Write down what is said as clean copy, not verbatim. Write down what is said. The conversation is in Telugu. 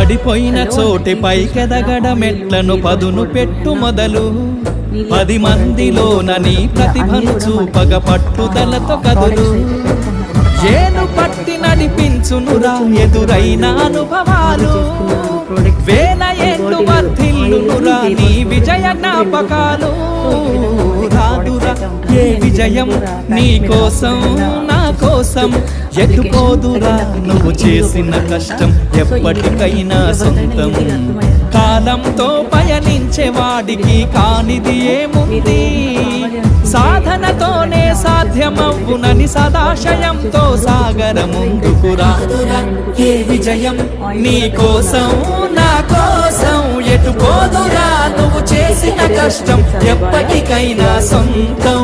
పడిపోయిన చోటి పైకెదగడ మెట్లను పదును పెట్టు మొదలు 10 మందిలోన నీ ప్రతిభను చూపగ పట్టుదలతో కదులు ఏను పట్టి నడిపించునురా ఎదురైన అనుభవాలు వేల ఏళ్ళు వర్ధిల్లునురా నీ విజయ జ్ఞాపకాలు రాదురా ఏ విజయం నీ కోసం నా కోసం ఎటుపోదురా నువ్వు చేసిన కష్టం ఎప్పటికైనా సొంతం కాలంతో పయనించే వాడికి కానిది ఏముంది సాధనతోనే సాధ్యమవునని సదాశయంతో సాగర ముందుకు రాదురా ఏ విజయం నీ కోసం నా కోసం ఎటుపోదురా నువ్వు చేసిన కష్టం ఎప్పటికైనా సొంతం